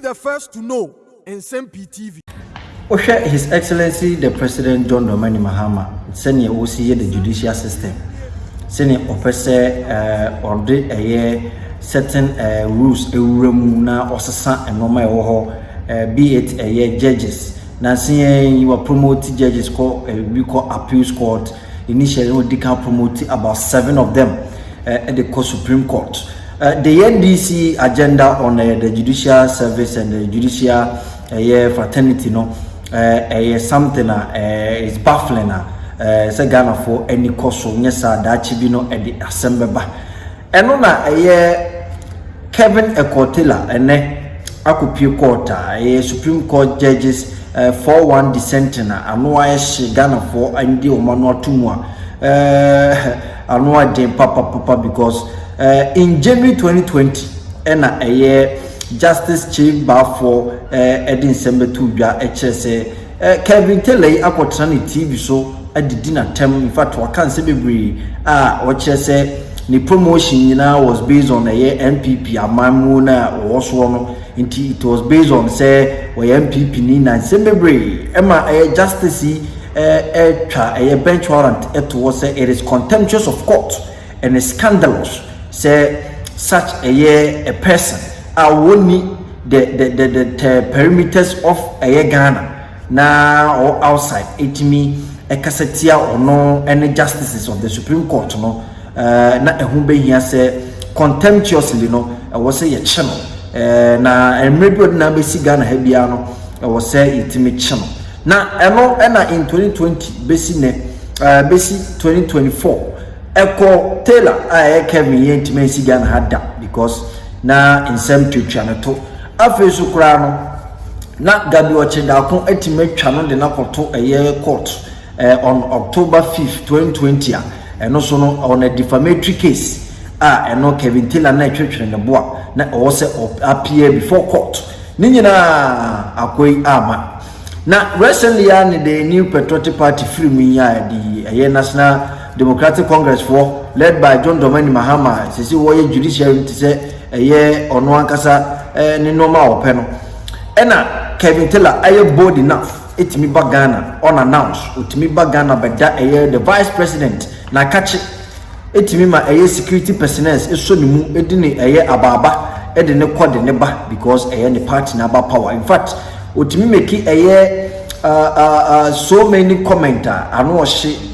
the first to know Nsem-Pii TV. His Excellency the President John Dramani Mahama senior OCA the judicial system. Senior officer on the certain rules na osasa and normal be it judges. Now seeing you are promoting judges called we call appeals court. Initially we can promote about 7 of them at the Supreme Court. The NDC agenda on the judicial service and the judicial fraternity something is baffling say Ghana for any cost so nyesa da chibino at the assembly ba eno na Kevin Ekotila ene akopie court Supreme Court judges 4-1 dissenting ano aye Ghana for andi omano atumu ano adem papa because in January 2020 ena Justice Chief Bafo Edin Nsem-Pii bia HSA Kevin Telei akotrani TV so adidi na tem in fact wa kan se bebre HSA ni promotion was based on MPP amamu na wo no nti it was based on say MPP ni na Nsem-Pii ema justice twa bench warrant to say it is contemptuous of court and is scandalous say such a person woni the perimeters of Ghana na or outside it me kasetia or no any justices of the Supreme Court no na ehun be hia say contemptuously no was say a channel na maybe na be si Ghana ha bia no was say it me channel na eno na in 2020 besi 2024 Eko Taylor Kevin Yentime si Ghana hada because na Nsem-Pii twanato afesu kura no na gabi ochenda ko etime twano de na koto court on October 5th 2020 eno so no on a defamatory case eno Kevin Taylor na twetwere ne boa na o se appear before court ni nyina akoi ama na recently the new patriotic party free minya the National Democratic Congress for led by John Dramani Mahama sisi woye judicial to say ono ankasa ni normal openo ena Kevin Taylor bold enough etimi bagana unannounced utimi bagana beda the vice president na kachi etimi ma security personnel eso ni mu edini ababa edine kode ne ba because the party na ba power in fact utimi meki so many commenter anu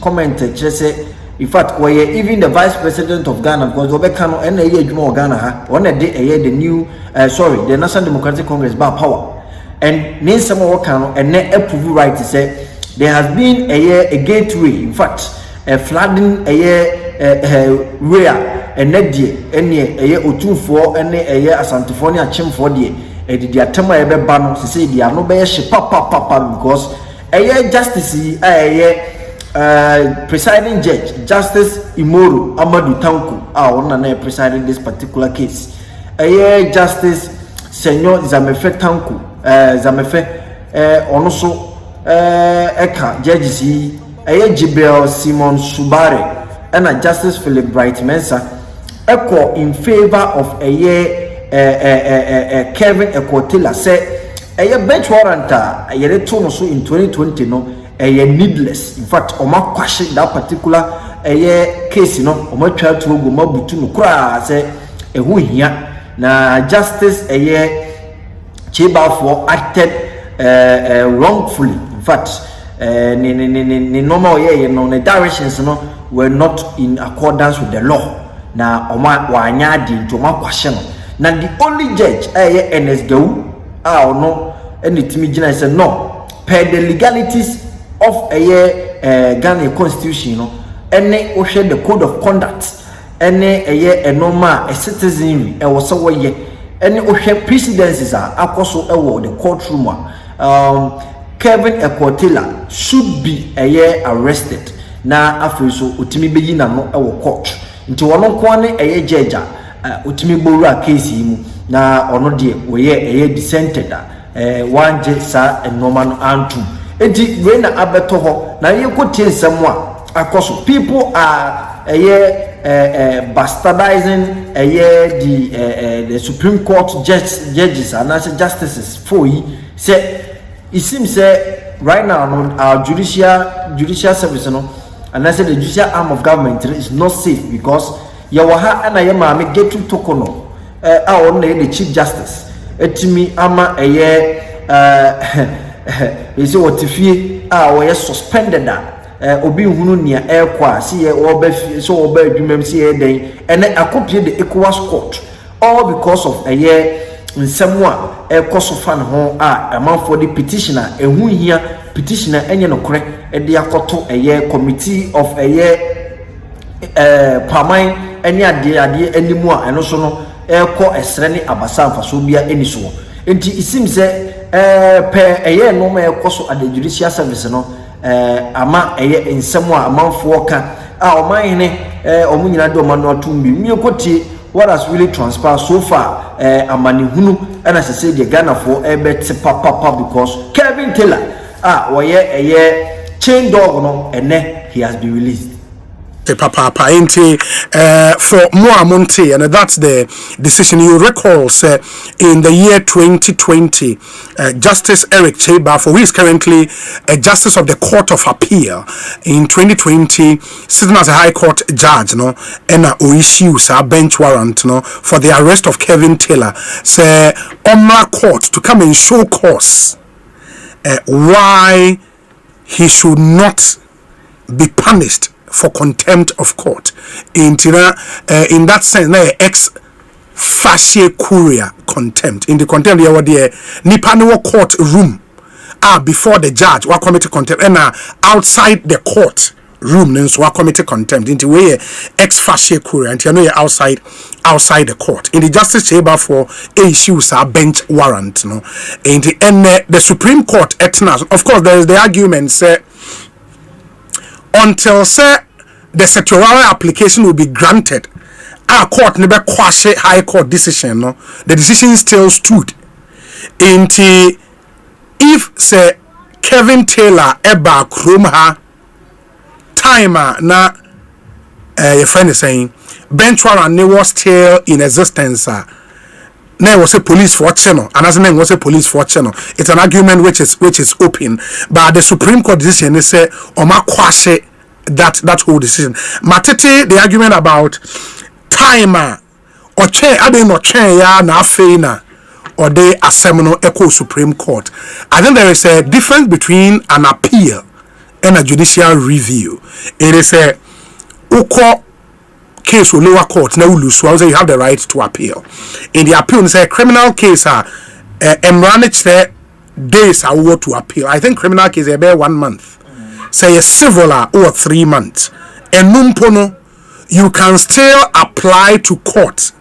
commenter say in fact even the vice president of Ghana because obekano and adwuma Ghana ha on the new the National Democratic Congress by power and Nsem Wakano and approve right to say there has been a gateway in fact a flooding where and nedie any otunfo and asantefonia chimfo die e di atema ebe ba no say dia no be hye papa because justice presiding judge Justice Imoru Amadu Tanku na presiding this particular case Justice Senyor Zamefe Tanku Zamefe ono so eka judges Jibril Simon Subare and Justice Philip Bright Mensa echo in favor of Kevin Ekotila say bench warrant to no so in 2020 no needless in fact oma question that particular case no oma try to go mabutu no kura say ehu hia na justice Chibafo acted wrongfully in fact ni normal no the directions no were not in accordance with the law na oma wanya di to oma question na the only judge NS Dewu no anytimi gina say no per the legalities of Ghana constitution no any the code of conduct any a normal a citizenry was so way any precedences are akoso the courtroom Kevin Ekotila should be arrested na afiso utimi beyi na no court nti wono kwane judge utimi boru case mu na ono de we dissented one judge sa normal antu enti we na abeto ho na ye kotie nsem a akoso people are bastardizing the Supreme Court judges and justices for say it seems right now our judicial service and I said the judicial arm of government is not safe because yawaha and I am get to tokono the chief justice etimi ama is what if we suspended that obi hunu nia ekwa see oba so oba adwumam see den and akopie the ECOWAS court all because of nsem a ekosofan ho amanfo the petitioner ehu hia petitioner enye no korek e de akoto committee of paman ene ade animu a eno so no eko esre ne abasa mfaso bia eni so enti isim se pe no ma ekoso at the judicial service no ama nsem amanfo ka oman ne omunyina de omano atumbi miekoti what has really transpired so far amani hunu and as I say the Ghana for bet papa because Kevin Taylor chain dog no and he has been released. Papa for Moamonte, and that's the decision. You recall, sir, in the year 2020, Justice Sh0cked, who is currently a Justice of the Court of Appeal, in 2020, sitting as a High Court judge, and issues a bench warrant, for the arrest of Kevin Taylor, say, Omra Court to come and show cause why he should not be punished for contempt of court. In that sense, ex facie curia contempt. In the contempt, there were the Nipaniwa court room before the judge were committed contempt, and outside the court room, then so committed contempt. Into way ex facie curia, and you know outside the court. In the justice chamber for issues a bench warrant, In the Supreme Court etnas. Of course, there is the argument say until say the sectoral application will be granted, our court never quash a high court decision. The decision still stood. Inti if say Kevin Taylor eba krumha timer na your friend is saying bench warrant was still in existence. There was a police for channel, and as a name was a police for channel. It's an argument which is open, but the Supreme Court decision is say Oma quash that whole decision. Matete the argument about timer or chair adding or chair ya na feina or they a seminal echo Supreme Court. I think there is a difference between an appeal and a judicial review. It is a uko case or lower court now lose, so you have the right to appeal. In the appeal, it's a criminal case manage the days are what to appeal. I think criminal case about 1 month. Say a civil or 3 months. And numpono, you can still apply to court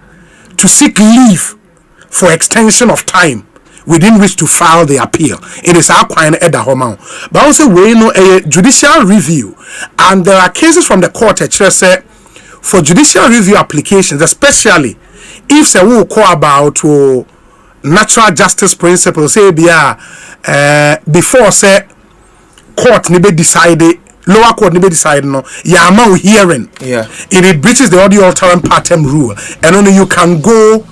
to seek leave for extension of time within which to file the appeal. It is our kind of home. But also we know a judicial review, and there are cases from the court that say for judicial review applications, especially if they will call about natural justice principles, say before say court never decided, lower court never decided no yama hearing, it breaches the audio altering partem rule, and only you can go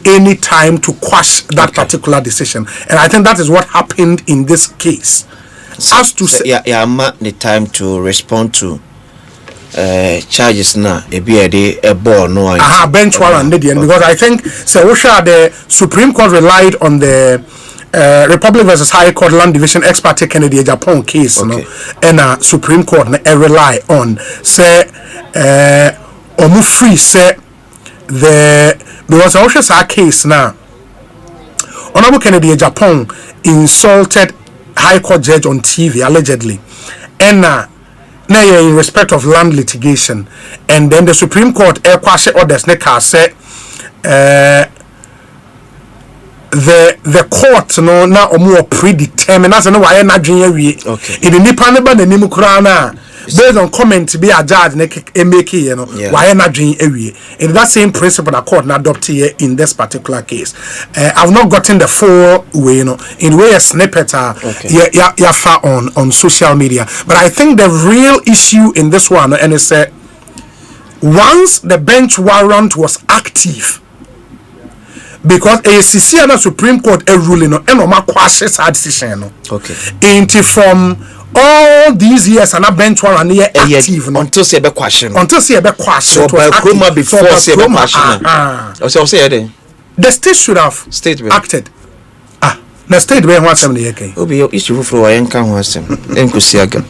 any time to quash that particular decision. And I think that is what happened in this case. As to say yama the time to respond to charges now a ball no bench warrant because I think the Supreme Court relied on the Republic versus High Court Land Division ex parte Kennedy Japan case, and Supreme Court rely on say omu free say the because also a case now Honorable Kennedy Japan insulted High Court judge on TV allegedly, and now in respect of land litigation, and then the Supreme Court quash orders say the court no na more predetermined as no why na dwen awie in the nipa ne ba na nim kura na based on comment be a judge make why na dwen awie. In that same principle the court na adopt here in this particular case. I've not gotten the full way in way a snippet on social media, but I think the real issue in this one and it's once the bench warrant was active, because ACC and the Supreme Court a ruling no and oma kwashe sa decision no. Okay. Into from all these years and a bench warrant here active no until say be question. Until say be question. So by Chroma before say be question. So say there. The state should have acted. The state where one seven year came. Obi issue for why enka ho asem. Enkosi aga.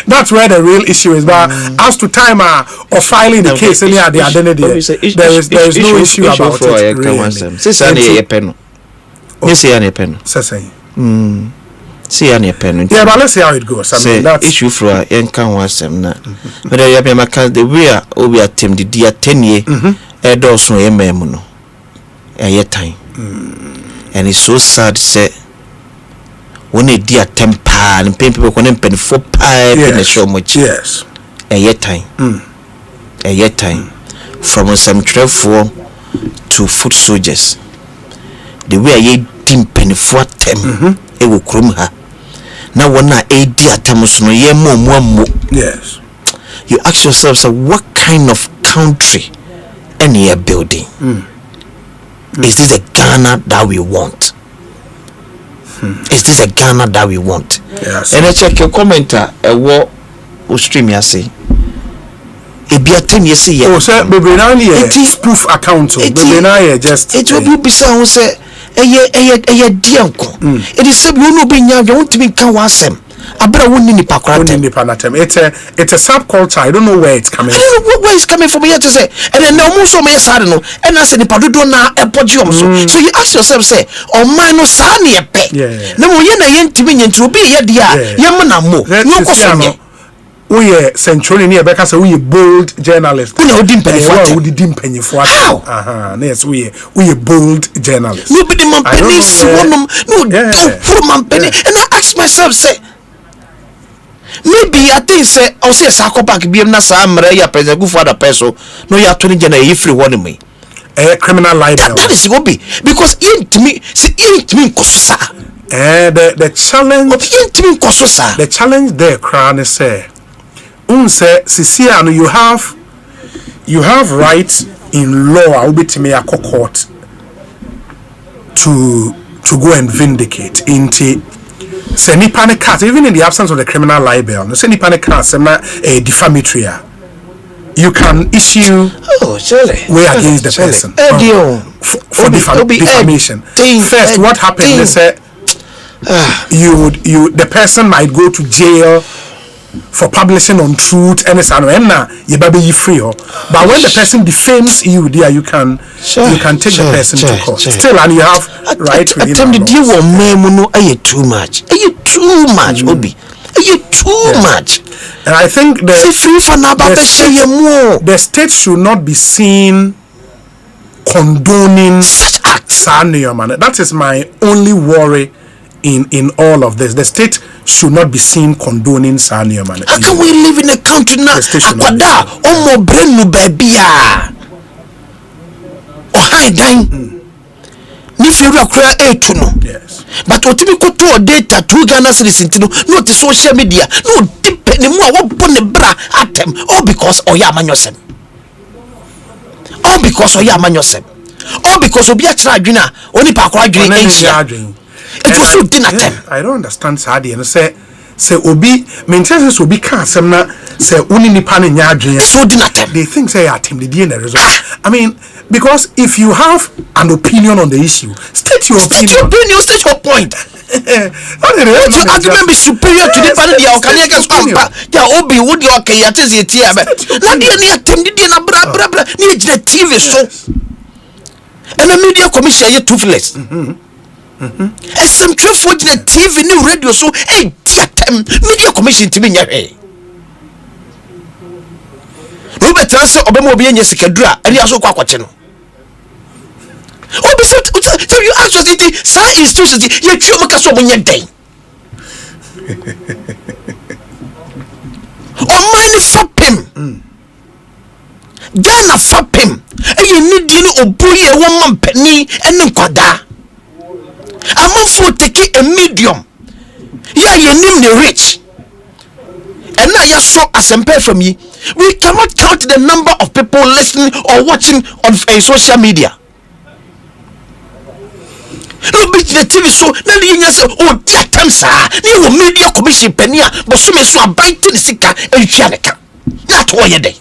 That's where the real issue is. But as to time of filing the case, any the identity, there is no issue about it. Really. Say any pen. Say any pen. Say. See any pen. Yeah, but let's see how it goes. I mean, that's issue for enka ho asem na. But I be maka the way obi atem the dia 10 year. E do so emem no. A time. And it's so sad say when a dear temper and people can pen for pie in a show much. Yes. A year time. A year time. From some travel to foot soldiers. The way I dim penny for them, it will crum her. Now, when I a dear Tamus no ye more. Yes. You ask yourself, so what kind of country any building? Is this a Ghana that we want? Is this a Ghana that we want? Yes. And I check your commenter what stream you say. It be a thing you see. Oh, sir, it is spoof account. Just it will be sound say a dianco. It is said you know being young, you want to be Kawasem. It's a subculture. I don't know where it's coming from. I don't know where it's coming from here to say. And then no more so many no. And I said the Padudo na podium. So you ask yourself, say, oh man, no sani a pet. No more yen to be into be ya dear. Yamana mo. No question. We are centurion here because we are bold journalists. We didn't penny for how? Yes, we are bold journalists. Nobody man penny no penny. And I ask myself, say, maybe I think say I'll say Sako back be na sa amre ya president go for the person no ya 20 January you free one me criminal libel. That is what be because it me kosa the challenge the challenge there crown is say say Sisia no you have rights in law obitime a court to go and vindicate into Seni panic cast, even in the absence of the criminal libel, no seni panic cast, a defamatory. You can issue way against the person for defamation. First, what happened? They said the person might go to jail for publishing untruth and it's you baby free. But when the person defames you, there you can take the person to court. Still, and you have right within the law. Are you too much? Are you too much, Obi? Are you too much? And I think the state should not be seen condoning such acts. That is my only worry in all of this. The state should not be seen condoning Sanya man. How can we live in a country now? Akwada omo brenu babia. O high dine. Ni fi ru akura etu no. Yes. But otimi koto data to Ghana citizens no the social media no depend mu a wo bone bra atem all because oya amanyosem. All because oya amanyosem. All because obi a kira adwena oni pa akura adwene enhia. I don't understand Sadi and say Obi maintains Obi can't say only nipa ne nya adwen. They think say atim the DNA result. I mean, because if you have an opinion on the issue, state your opinion. State your point. Let your argument be superior to the party of Kanyagas Compa. Yeah, Obi would you okay at the tia. Not the atim the DNA bra need the TV show. And the media commission is toothless. Some for the TV new radio so media commission to be here. Robert answer Obama be Sh0cked and he also Quaquachino. Oh, so you actually think science institutions you make us over your day. Oh, mine for him. Ghana for him. And you need to obey a woman penny and no quada. I'm for take a medium. Yeah, you name the rich. And now you saw Nsem-Pii from me. We cannot count the number of people listening or watching on social media. No be the TV show. Now you say, oh, Tatamsa. You media commission penia, but so me so bite the sika and chaneka. Not all your day.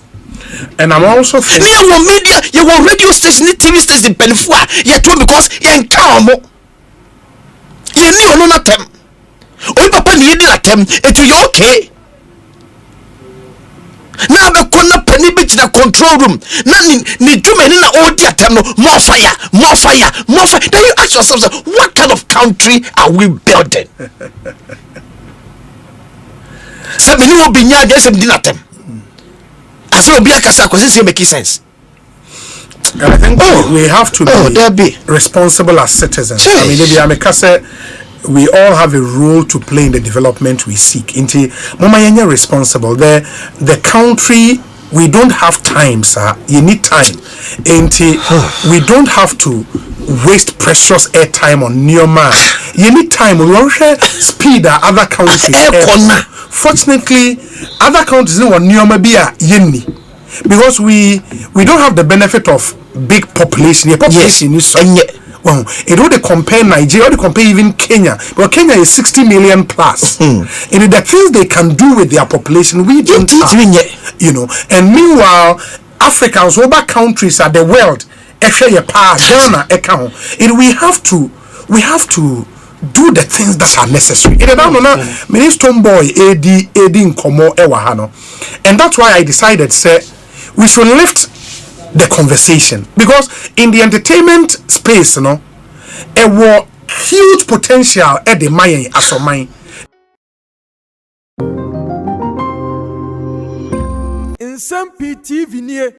And I'm also thinking, now media, you will radio station, TV station, Penfua. You told because you encounter. You know no them. Oh, papa need that them. It will okay. Now the corner penny bitch the control room. Now need too many na all that time no more fire, more fire, more fire. Then you ask yourself, what kind of country are we building? Some many will be near just dinner time. As well be a casa because it make sense. And I think we have to be responsible as citizens. Jeez. I mean, maybe I'm a casa. We all have a role to play in the development we seek. Inti mama yenye responsible. The country, we don't have time, sir. You need time. Inti we don't have to waste precious air time on Neoma. You need time. We don't share speed that other countries. Fortunately, other countries don't want Neoma be a yeni because we don't have the benefit of big population. The population is so. Well, it would compare Nigeria, would compare even Kenya. But Kenya is 60 million plus. And the things they can do with their population, we don't have. You know, and meanwhile, Africans, other countries are the world. Ghana, and we have to do the things that are necessary. Minister Boy, AD in Komo Ewahano. And that's why I decided, say, we should lift the conversation, because in the entertainment space, you know, there was huge potential at the mine as a mine. Nsem-Pii TV near